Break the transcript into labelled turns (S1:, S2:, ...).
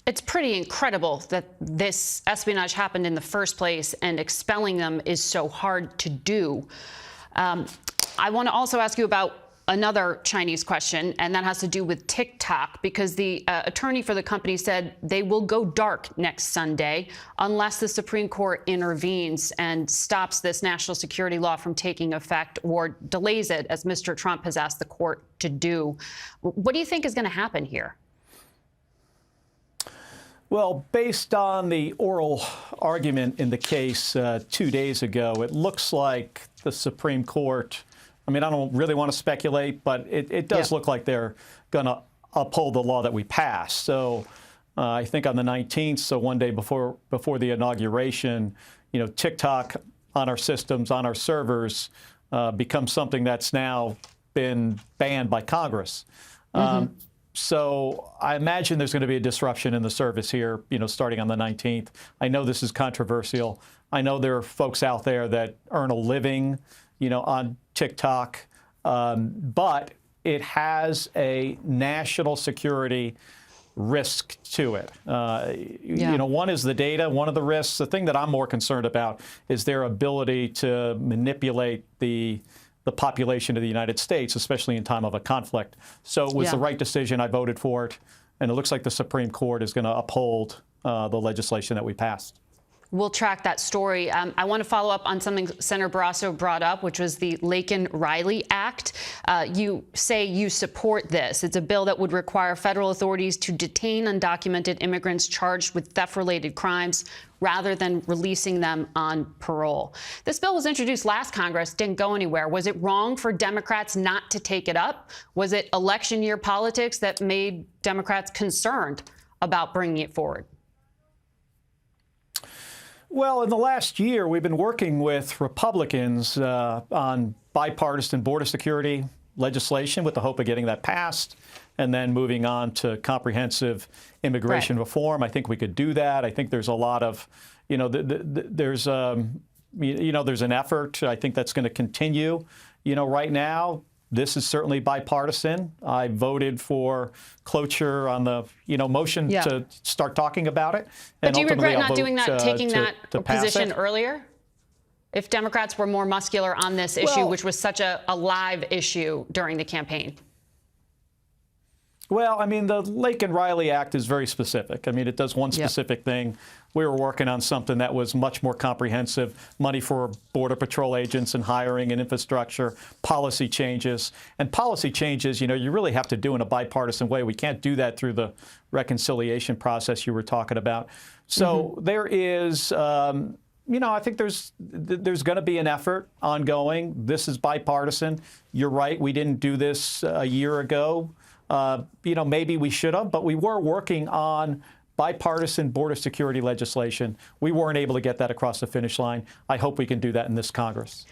S1: It's pretty incredible that this espionage happened in the first place, and expelling them is so hard to do. I want to also ask you about another Chinese question, and that has to do with TikTok, because the attorney for the company said they will go dark next Sunday unless the Supreme Court intervenes and stops this national security law from taking effect or delays it, as Mr. Trump has asked the court to do. What do you think is going to happen here?
S2: Well, based on the oral argument in the case 2 days ago, it looks like the Supreme Court, I mean, I don't really want to speculate, but it does look like they're going to uphold the law that we passed. So I think on the 19th, so one day before the inauguration, you know, TikTok on our systems, on our servers, becomes something that's now been banned by Congress. So I imagine there's going to be a disruption in the service here, you know, starting on the 19th. I know this is controversial. I know there are folks out there that earn a living, you know, on TikTok, but it has a national security risk to it. You know, one is the data, one of the risks. The thing that I'm more concerned about is their ability to manipulate the population of the United States, especially in time of a conflict. So it was the right decision. I voted for it. And it looks like the Supreme Court is going to uphold the legislation that we passed.
S1: We'll track that story. I want to follow up on something Senator Barrasso brought up, which was the Laken-Riley Act. You say you support this. It's a bill that would require federal authorities to detain undocumented immigrants charged with theft-related crimes rather than releasing them on parole. This bill was introduced last Congress, didn't go anywhere. Was it wrong for Democrats not to take it up? Was it election year politics that made Democrats concerned about bringing it forward?
S2: Well, in the last year, we've been working with Republicans on bipartisan border security legislation with the hope of getting that passed and then moving on to comprehensive immigration reform. I think we could do that. I think there's a lot of, you know, there's an effort. I think that's going to continue. You know, right now, this is certainly bipartisan. I voted for cloture on the, you know, motion to start talking about it.
S1: But do you regret not doing that, taking that position earlier? If Democrats were more muscular on this issue, which was such a live issue during the campaign?
S2: Well, I mean, the Laken-Riley Act is very specific. I mean, it does one specific thing. We were working on something that was much more comprehensive, money for Border Patrol agents and hiring and infrastructure, policy changes. And policy changes, you know, you really have to do in a bipartisan way. We can't do that through the reconciliation process you were talking about. So there is, you know, I think there's going to be an effort ongoing. This is bipartisan. You're right. We didn't do this a year ago. You know, maybe we should have, but we were working on bipartisan border security legislation. We weren't able to get that across the finish line. I hope we can do that in this Congress.